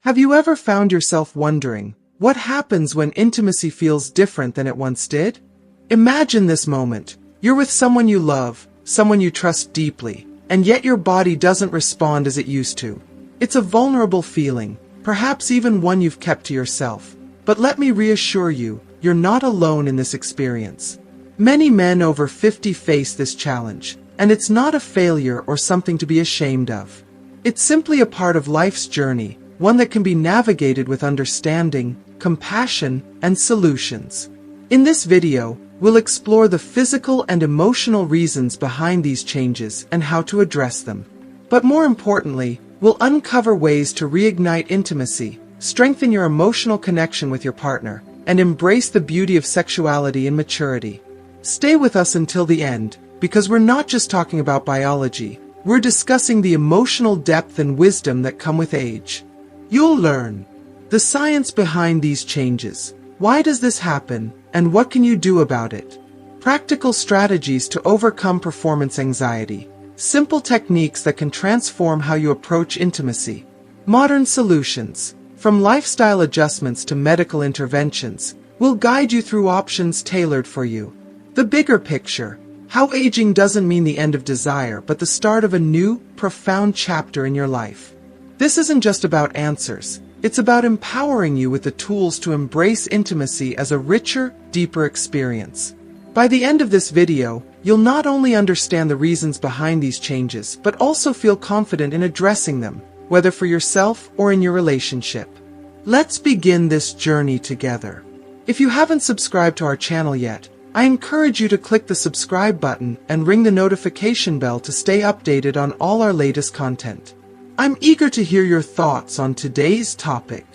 Have you ever found yourself wondering, what happens when intimacy feels different than it once did? Imagine this moment. You're with someone you love, someone you trust deeply, and yet your body doesn't respond as it used to. It's a vulnerable feeling, perhaps even one you've kept to yourself. But let me reassure you, you're not alone in this experience. Many men over 50 face this challenge, and it's not a failure or something to be ashamed of. It's simply a part of life's journey, one that can be navigated with understanding, compassion, and solutions. In this video, we'll explore the physical and emotional reasons behind these changes and how to address them. But more importantly, we'll uncover ways to reignite intimacy, strengthen your emotional connection with your partner, and embrace the beauty of sexuality and maturity. Stay with us until the end, because we're not just talking about biology, we're discussing the emotional depth and wisdom that come with age. You'll learn the science behind these changes. Why does this happen, and what can you do about it? Practical strategies to overcome performance anxiety. Simple techniques that can transform how you approach intimacy. Modern solutions. From lifestyle adjustments to medical interventions, will guide you through options tailored for you. The bigger picture. How aging doesn't mean the end of desire, but the start of a new, profound chapter in your life. This isn't just about answers. It's about empowering you with the tools to embrace intimacy as a richer, deeper experience. By the end of this video, you'll not only understand the reasons behind these changes, but also feel confident in addressing them, whether for yourself or in your relationship. Let's begin this journey together. If you haven't subscribed to our channel yet, I encourage you to click the subscribe button and ring the notification bell to stay updated on all our latest content. I'm eager to hear your thoughts on today's topic.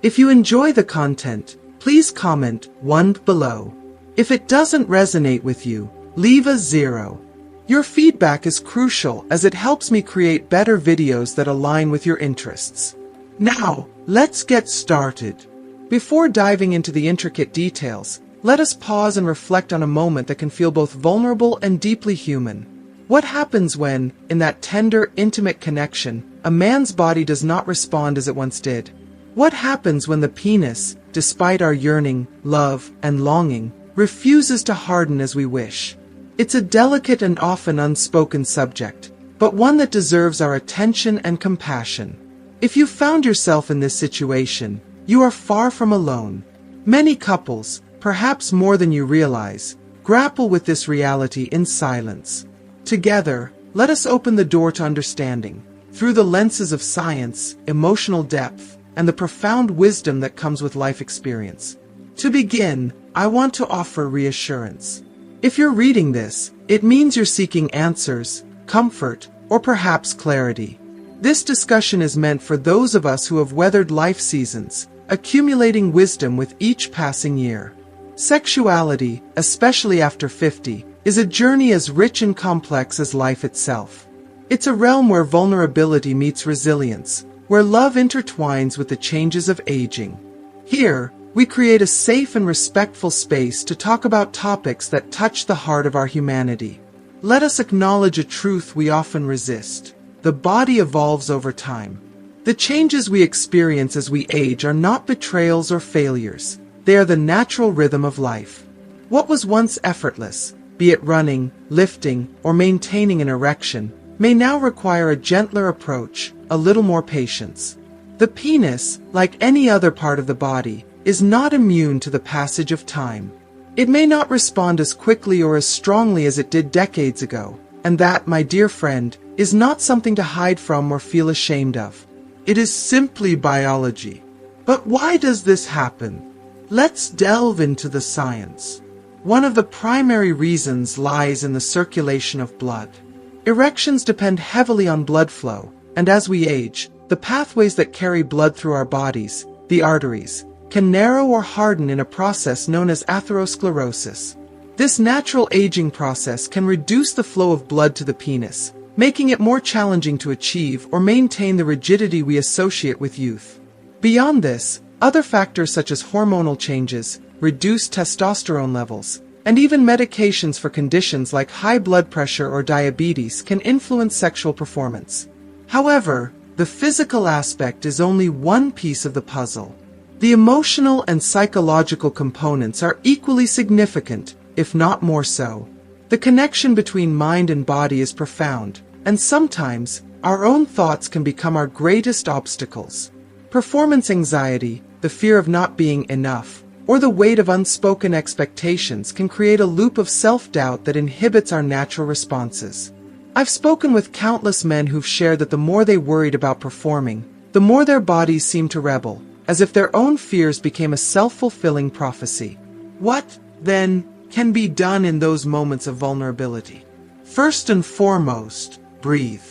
If you enjoy the content, please comment 1 below. If it doesn't resonate with you, leave a 0. Your feedback is crucial as it helps me create better videos that align with your interests. Now, let's get started. Before diving into the intricate details, let us pause and reflect on a moment that can feel both vulnerable and deeply human. What happens when, in that tender, intimate connection, a man's body does not respond as it once did? What happens when the penis, despite our yearning, love, and longing, refuses to harden as we wish? It's a delicate and often unspoken subject, but one that deserves our attention and compassion. If you found yourself in this situation, you are far from alone. Many couples, perhaps more than you realize, grapple with this reality in silence. Together, let us open the door to understanding, through the lenses of science, emotional depth, and the profound wisdom that comes with life experience. To begin, I want to offer reassurance. If you're reading this, it means you're seeking answers, comfort, or perhaps clarity. This discussion is meant for those of us who have weathered life seasons, accumulating wisdom with each passing year. Sexuality, especially after 50, is a journey as rich and complex as life itself. It's a realm where vulnerability meets resilience, where love intertwines with the changes of aging. Here, we create a safe and respectful space to talk about topics that touch the heart of our humanity. Let us acknowledge a truth we often resist. The body evolves over time. The changes we experience as we age are not betrayals or failures. They are the natural rhythm of life. What was once effortless, be it running, lifting, or maintaining an erection, may now require a gentler approach, a little more patience. The penis, like any other part of the body, is not immune to the passage of time. It may not respond as quickly or as strongly as it did decades ago, and that, my dear friend, is not something to hide from or feel ashamed of. It is simply biology. But why does this happen? Let's delve into the science. One of the primary reasons lies in the circulation of blood. Erections depend heavily on blood flow, and as we age, the pathways that carry blood through our bodies, the arteries, can narrow or harden in a process known as atherosclerosis. This natural aging process can reduce the flow of blood to the penis, making it more challenging to achieve or maintain the rigidity we associate with youth. Beyond this, other factors such as hormonal changes, reduced testosterone levels, and even medications for conditions like high blood pressure or diabetes can influence sexual performance. However, The physical aspect is only one piece of the puzzle. The emotional and psychological components are equally significant, if not more so. The connection between mind and body is profound, and sometimes, our own thoughts can become our greatest obstacles. Performance anxiety, the fear of not being enough, or the weight of unspoken expectations can create a loop of self-doubt that inhibits our natural responses. I've spoken with countless men who've shared that the more they worried about performing, the more their bodies seemed to rebel, as if their own fears became a self-fulfilling prophecy. What, then, can be done in those moments of vulnerability? First and foremost, breathe.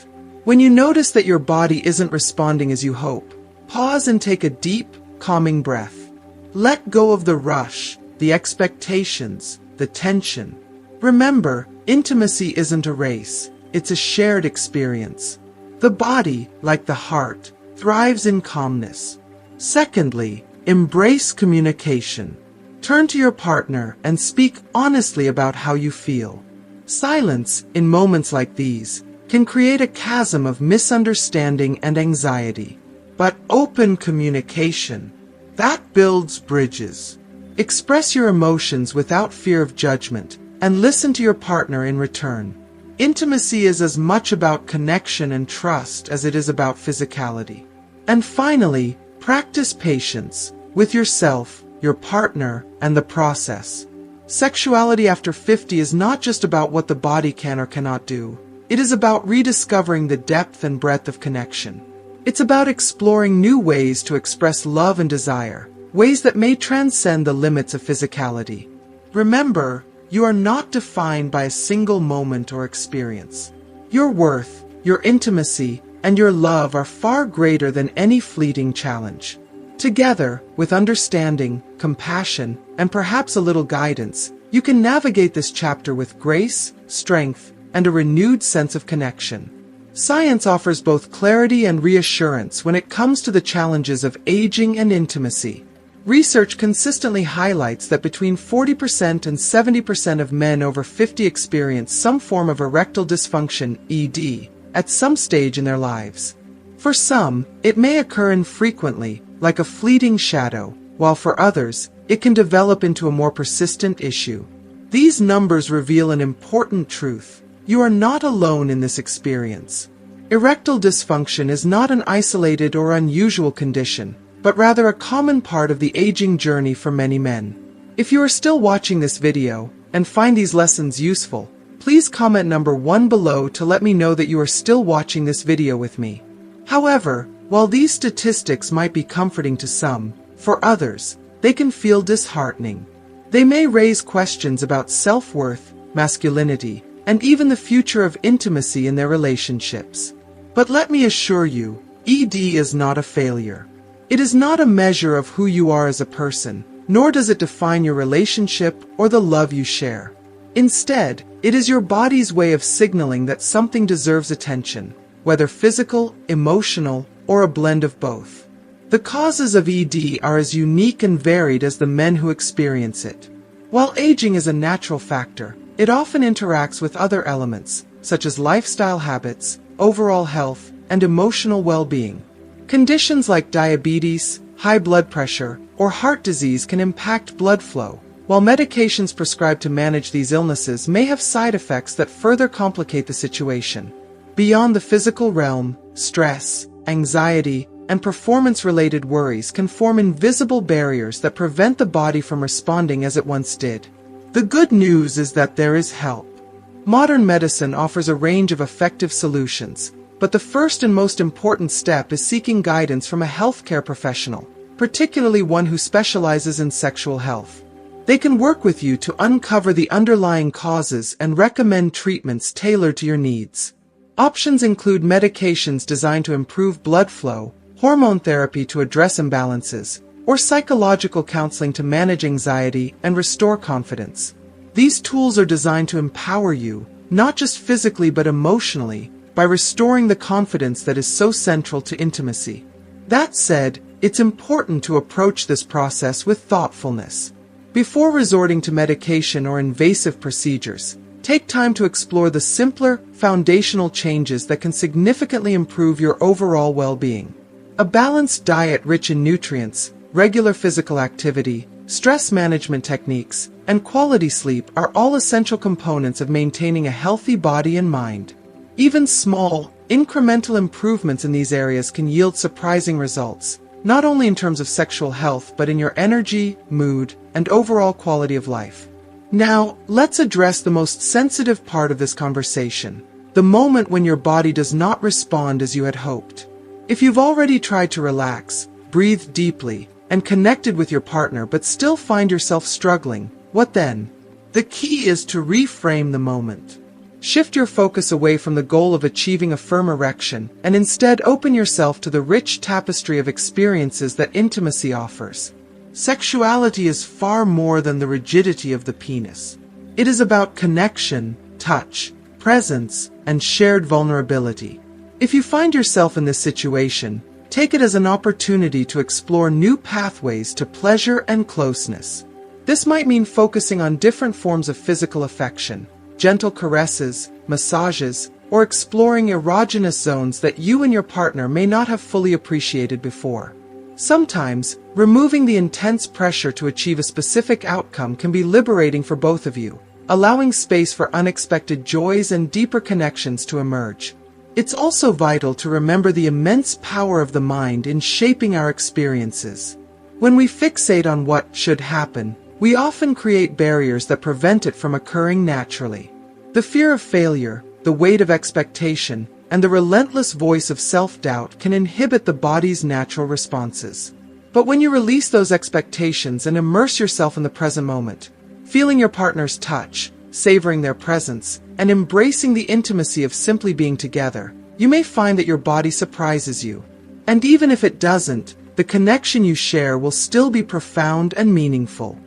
When you notice that your body isn't responding as you hope, pause and take a deep, calming breath. Let go of the rush, the expectations, the tension. Remember, intimacy isn't a race. It's a shared experience. The body, like the heart, thrives in calmness. Secondly, embrace communication. Turn to your partner and speak honestly about how you feel. Silence, in moments like these, can create a chasm of misunderstanding and anxiety. But open communication, that builds bridges. Express your emotions without fear of judgment, and listen to your partner in return. Intimacy is as much about connection and trust as it is about physicality. And finally, practice patience with yourself, your partner, and the process. Sexuality after 50 is not just about what the body can or cannot do. It is about rediscovering the depth and breadth of connection. It's about exploring new ways to express love and desire, ways that may transcend the limits of physicality. Remember, you are not defined by a single moment or experience. Your worth, your intimacy, and your love are far greater than any fleeting challenge. Together, with understanding, compassion, and perhaps a little guidance, you can navigate this chapter with grace, strength, and a renewed sense of connection. Science offers both clarity and reassurance when it comes to the challenges of aging and intimacy. Research consistently highlights that between 40% and 70% of men over 50 experience some form of erectile dysfunction, ED, at some stage in their lives. For some, it may occur infrequently, like a fleeting shadow, while for others, it can develop into a more persistent issue. These numbers reveal an important truth. You are not alone in this experience. Erectile dysfunction is not an isolated or unusual condition, but rather a common part of the aging journey for many men. If you are still watching this video and find these lessons useful, please comment number 1 below to let me know that you are still watching this video with me. However, while these statistics might be comforting to some, for others, they can feel disheartening. They may raise questions about self-worth, masculinity, and even the future of intimacy in their relationships. But let me assure you, ED is not a failure. It is not a measure of who you are as a person, nor does it define your relationship or the love you share. Instead, it is your body's way of signaling that something deserves attention, whether physical, emotional, or a blend of both. The causes of ED are as unique and varied as the men who experience it. While aging is a natural factor, it often interacts with other elements, such as lifestyle habits, overall health, and emotional well-being. Conditions like diabetes, high blood pressure, or heart disease can impact blood flow, while medications prescribed to manage these illnesses may have side effects that further complicate the situation. Beyond the physical realm, stress, anxiety, and performance-related worries can form invisible barriers that prevent the body from responding as it once did. The good news is that there is help. Modern medicine offers a range of effective solutions, but the first and most important step is seeking guidance from a healthcare professional, particularly one who specializes in sexual health. They can work with you to uncover the underlying causes and recommend treatments tailored to your needs. Options include medications designed to improve blood flow, hormone therapy to address imbalances, or psychological counseling to manage anxiety and restore confidence. These tools are designed to empower you, not just physically but emotionally, by restoring the confidence that is so central to intimacy. That said, it's important to approach this process with thoughtfulness. Before resorting to medication or invasive procedures, Take time to explore the simpler, foundational changes that can significantly improve your overall well-being. A balanced diet rich in nutrients, regular physical activity, stress management techniques, and quality sleep are all essential components of maintaining a healthy body and mind. Even small, incremental improvements in these areas can yield surprising results, not only in terms of sexual health but in your energy, mood, and overall quality of life. Now, let's address the most sensitive part of this conversation, the moment when your body does not respond as you had hoped. If you've already tried to relax, breathe deeply, and connected with your partner but still find yourself struggling, what then? The key is to reframe the moment. Shift your focus away from the goal of achieving a firm erection and instead open yourself to the rich tapestry of experiences that intimacy offers. Sexuality is far more than the rigidity of the penis. It is about connection, touch, presence, and shared vulnerability. If you find yourself in this situation, take it as an opportunity to explore new pathways to pleasure and closeness. This might mean focusing on different forms of physical affection, gentle caresses, massages, or exploring erogenous zones that you and your partner may not have fully appreciated before. Sometimes, removing the intense pressure to achieve a specific outcome can be liberating for both of you, allowing space for unexpected joys and deeper connections to emerge. It's also vital to remember the immense power of the mind in shaping our experiences. When we fixate on what should happen, we often create barriers that prevent it from occurring naturally. The fear of failure, the weight of expectation, and the relentless voice of self-doubt can inhibit the body's natural responses. But when you release those expectations and immerse yourself in the present moment, feeling your partner's touch, savoring their presence, and embracing the intimacy of simply being together, you may find that your body surprises you. And even if it doesn't, the connection you share will still be profound and meaningful.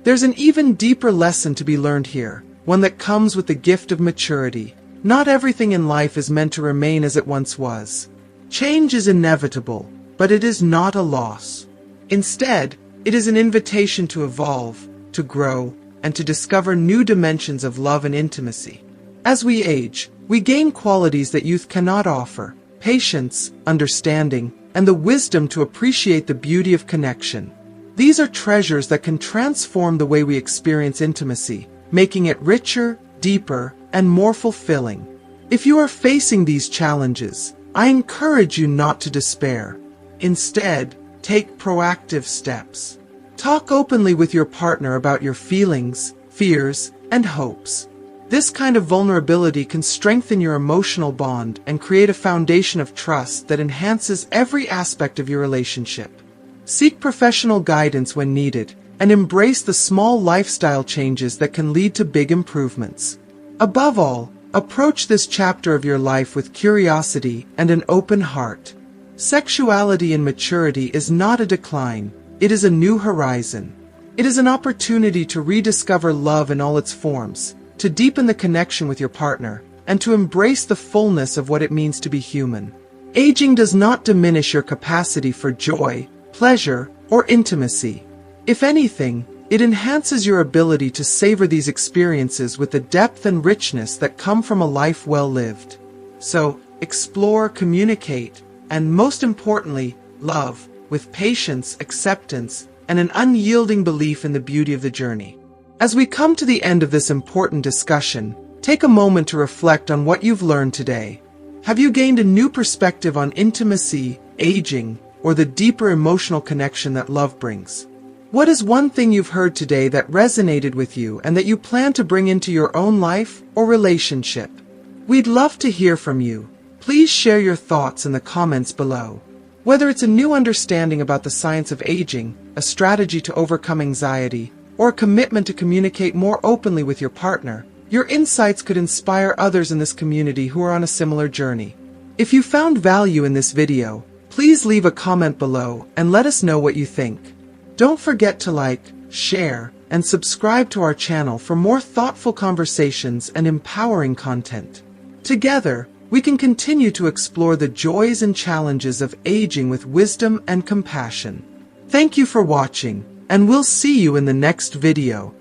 There's an even deeper lesson to be learned here, one that comes with the gift of maturity. Not everything in life is meant to remain as it once was. Change is inevitable, but it is not a loss. Instead, it is an invitation to evolve, to grow, and to discover new dimensions of love and intimacy. As we age, we gain qualities that youth cannot offer: patience, understanding, and the wisdom to appreciate the beauty of connection. These are treasures that can transform the way we experience intimacy, making it richer, deeper, and more fulfilling. If you are facing these challenges, I encourage you not to despair. Instead, take proactive steps. Talk openly with your partner about your feelings, fears, and hopes. This kind of vulnerability can strengthen your emotional bond and create a foundation of trust that enhances every aspect of your relationship. Seek professional guidance when needed, and embrace the small lifestyle changes that can lead to big improvements. Above all, approach this chapter of your life with curiosity and an open heart. Sexuality in maturity is not a decline, it is a new horizon. It is an opportunity to rediscover love in all its forms, to deepen the connection with your partner, and to embrace the fullness of what it means to be human. Aging does not diminish your capacity for joy, pleasure, or intimacy. If anything, it enhances your ability to savor these experiences with the depth and richness that come from a life well lived. So, explore, communicate, and most importantly, love, with patience, acceptance, and an unyielding belief in the beauty of the journey. As we come to the end of this important discussion, take a moment to reflect on what you've learned today. Have you gained a new perspective on intimacy, aging, or the deeper emotional connection that love brings? What is one thing you've heard today that resonated with you and that you plan to bring into your own life or relationship? We'd love to hear from you. Please share your thoughts in the comments below. Whether it's a new understanding about the science of aging, a strategy to overcome anxiety, or a commitment to communicate more openly with your partner, your insights could inspire others in this community who are on a similar journey. If you found value in this video, please leave a comment below and let us know what you think. Don't forget to like, share, and subscribe to our channel for more thoughtful conversations and empowering content. Together, we can continue to explore the joys and challenges of aging with wisdom and compassion. Thank you for watching, and we'll see you in the next video.